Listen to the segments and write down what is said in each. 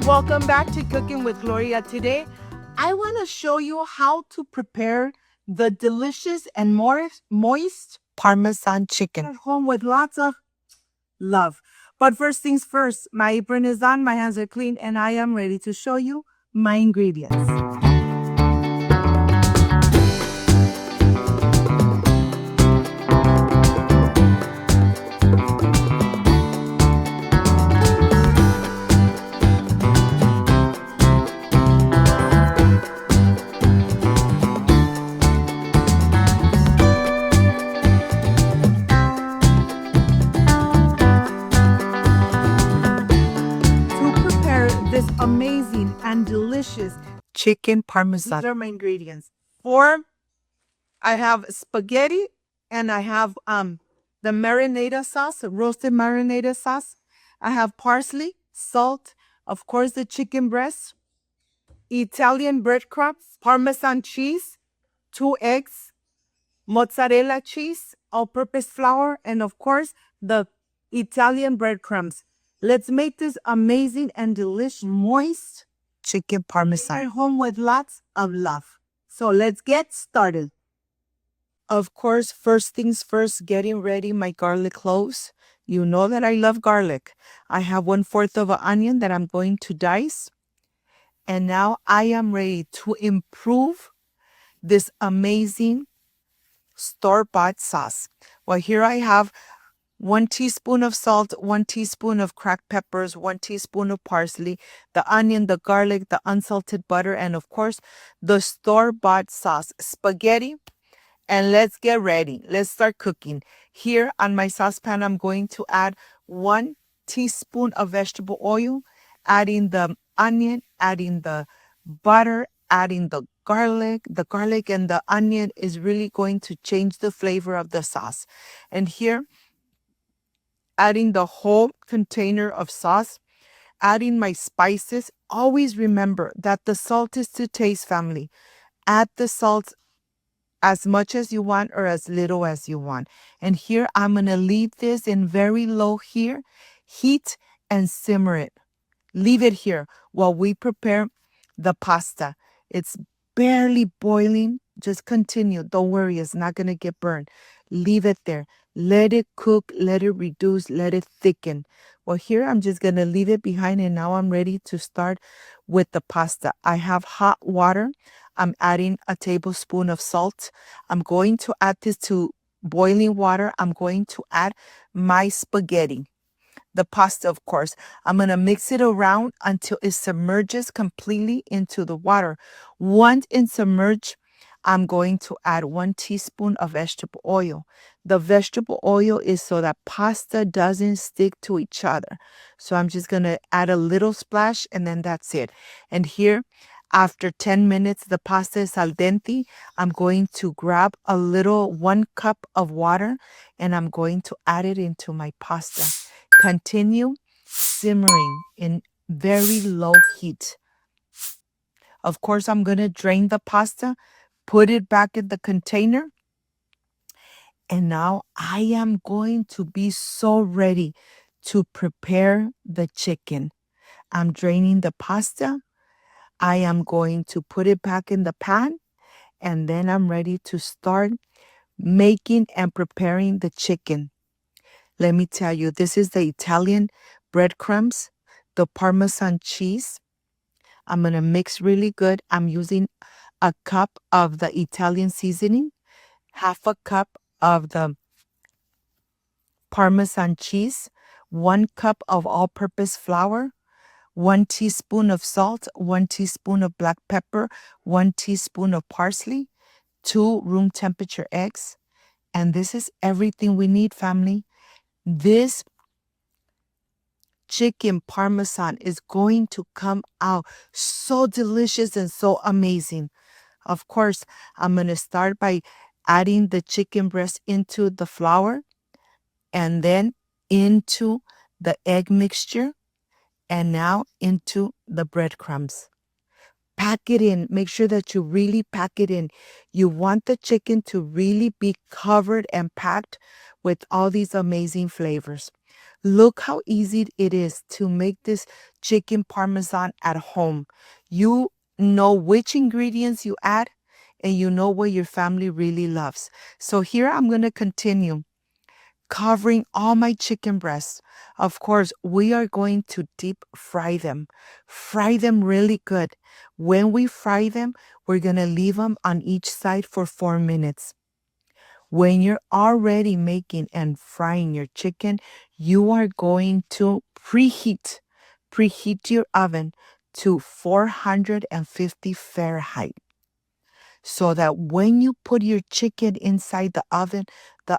welcome back to Cooking with Gloria. Today, I want to show you how to prepare the delicious and moist Parmesan chicken at home with lots of love. But first things first, my apron is on, my hands are clean, and I am ready to show you my ingredients. This amazing and delicious chicken parmesan. These are my ingredients. I have spaghetti and I have the marinara sauce, roasted marinara sauce. I have parsley, salt, of course the chicken breast, Italian breadcrumbs, Parmesan cheese, 2 eggs, mozzarella cheese, all-purpose flour, and of course the Italian breadcrumbs. Let's make this amazing and delicious, moist chicken parmesan at home with lots of love. So let's get started. Of course, first things first, getting ready my garlic cloves. You know that I love garlic. I have 1/4 of an onion that I'm going to dice. And now I am ready to improve this amazing store-bought sauce. Well, here I have 1 teaspoon of salt, 1 teaspoon of cracked peppers, 1 teaspoon of parsley, the onion, the garlic, the unsalted butter, and of course, the store-bought sauce, spaghetti. And let's get ready. Let's start cooking. Here on my saucepan, I'm going to add 1 teaspoon of vegetable oil, adding the onion, adding the butter, adding the garlic. The garlic and the onion is really going to change the flavor of the sauce. And here, adding the whole container of sauce, adding my spices. Always remember that the salt is to taste, family. Add the salt as much as you want or as little as you want. And here I'm going to leave this in very low heat and simmer it. Leave it here while we prepare the pasta. It's barely boiling. Just continue. Don't worry, it's not going to get burned. Leave it there. Let it cook, let it reduce, let it thicken. Well, here I'm just going to leave it behind, and now I'm ready to start with the pasta. I have hot water. I'm adding a tablespoon of salt. I'm going to add this to boiling water. I'm going to add my spaghetti. The pasta, of course. I'm going to mix it around until it submerges completely into the water. Once it submerges, I'm going to add 1 teaspoon of vegetable oil. The vegetable oil is so that pasta doesn't stick to each other. So I'm just going to add a little splash, and then that's it. And here, after 10 minutes, the pasta is al dente. I'm going to grab a little 1 cup of water, and I'm going to add it into my pasta. Continue simmering in very low heat. Of course, I'm going to drain the pasta, put it back in the container. And now I am going to be so ready to prepare the chicken. I'm draining the pasta. I am going to put it back in the pan. And then I'm ready to start making and preparing the chicken. Let me tell you, this is the Italian breadcrumbs, the Parmesan cheese. I'm going to mix really good. I'm using a cup of the Italian seasoning, half a cup of the Parmesan cheese, 1 cup of all-purpose flour, 1 teaspoon of salt, 1 teaspoon of black pepper, 1 teaspoon of parsley, 2 room temperature eggs. And this is everything we need, family. This chicken parmesan is going to come out so delicious and so amazing. Of course, I'm going to start by adding the chicken breast into the flour and then into the egg mixture and now into the breadcrumbs. Pack it in. Make sure that you really pack it in. You want the chicken to really be covered and packed with all these amazing flavors. Look how easy it is to make this chicken parmesan at home. You know which ingredients you add and you know what your family really loves. So here I'm going to continue covering all my chicken breasts. Of course, we are going to deep fry them. Fry them really good. When we fry them, we're going to leave them on each side for 4 minutes. When you're already making and frying your chicken, you are going to preheat your oven to 450 Fahrenheit so that when you put your chicken inside the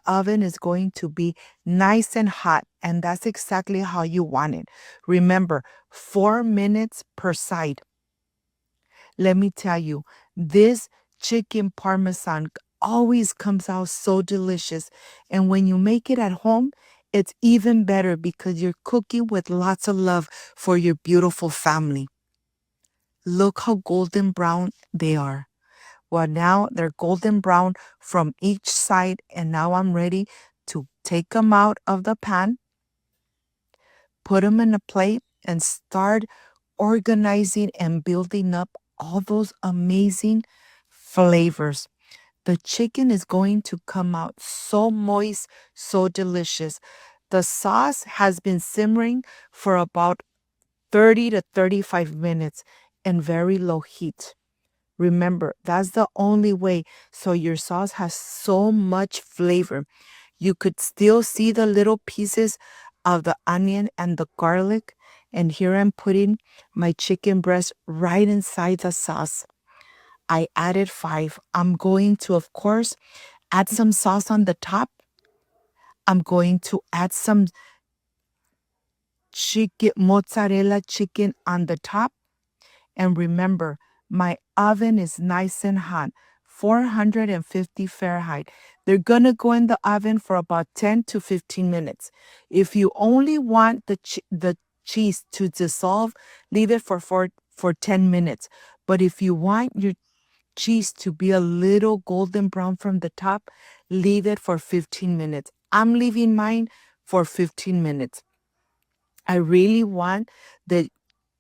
oven is going to be nice and hot. And that's exactly how you want it. Remember, 4 minutes per side. Let me tell you, this chicken parmesan always comes out so delicious. And when you make it at home, it's even better because you're cooking with lots of love for your beautiful family. Look how golden brown they are. Well, now they're golden brown from each side, and now I'm ready to take them out of the pan, put them in a plate, and start organizing and building up all those amazing flavors. The chicken is going to come out so moist, so delicious. The sauce has been simmering for about 30 to 35 minutes in very low heat. Remember, that's the only way. So your sauce has so much flavor. You could still see the little pieces of the onion and the garlic. And here I'm putting my chicken breast right inside the sauce. I added 5. I'm going to, of course, add some sauce on the top. I'm going to add some mozzarella chicken on the top. And remember, my oven is nice and hot, 450 Fahrenheit. They're going to go in the oven for about 10 to 15 minutes. If you only want the cheese to dissolve, leave it for 10 minutes. But if you want your cheese to be a little golden brown from the top, leave it for 15 minutes. I'm leaving mine for 15 minutes. I really want the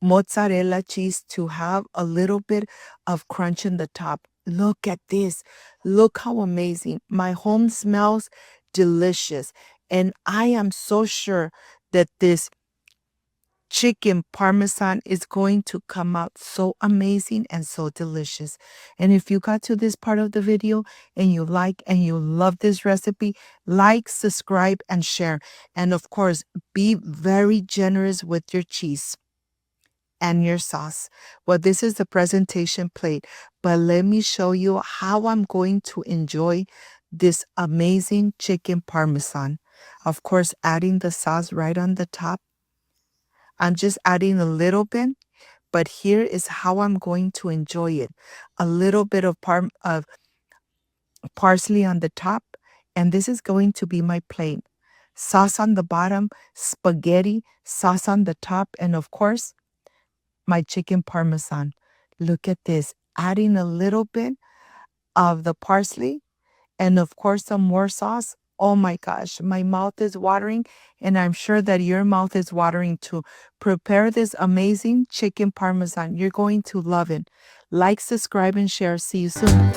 mozzarella cheese to have a little bit of crunch in the top. Look at this. Look how amazing. My home smells delicious. And I am so sure that this chicken parmesan is going to come out so amazing and so delicious. And if you got to this part of the video and you like and you love this recipe, like, subscribe, and share. And of course, be very generous with your cheese and your sauce. Well, this is the presentation plate, but let me show you how I'm going to enjoy this amazing chicken parmesan. Of course, adding the sauce right on the top. I'm just adding a little bit, but here is how I'm going to enjoy it. A little bit of parsley on the top, and this is going to be my plate. Sauce on the bottom, spaghetti, sauce on the top, and of course, my chicken parmesan. Look at this, adding a little bit of the parsley and of course some more sauce. Oh my gosh, my mouth is watering, and I'm sure that your mouth is watering too. Prepare this amazing chicken parmesan. You're going to love it. Like, subscribe, and share. See you soon.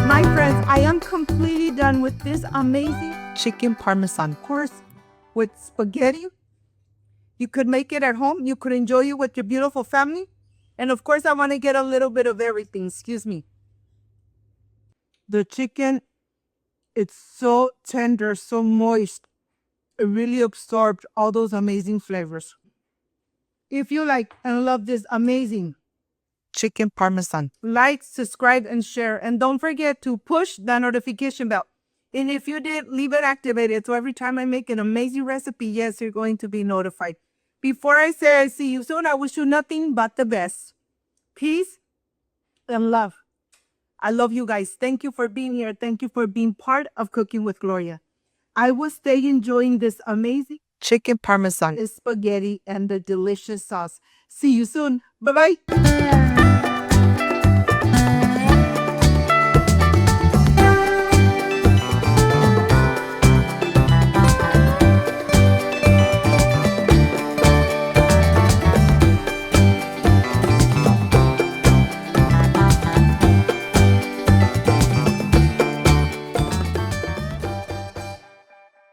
My friends, I am completely done with this amazing chicken parmesan course with spaghetti. You could make it at home. You could enjoy it with your beautiful family. And of course, I want to get a little bit of everything. Excuse me. The chicken, it's so tender, so moist. It really absorbed all those amazing flavors. If you like and love this amazing chicken parmesan, like, subscribe, and share. And don't forget to push the notification bell. And if you did, leave it activated. So every time I make an amazing recipe, yes, you're going to be notified. Before I say I see you soon, I wish you nothing but the best. Peace and love. I love you guys. Thank you for being here. Thank you for being part of Cooking with Gloria. I will stay enjoying this amazing chicken parmesan spaghetti and the delicious sauce. See you soon. Bye-bye.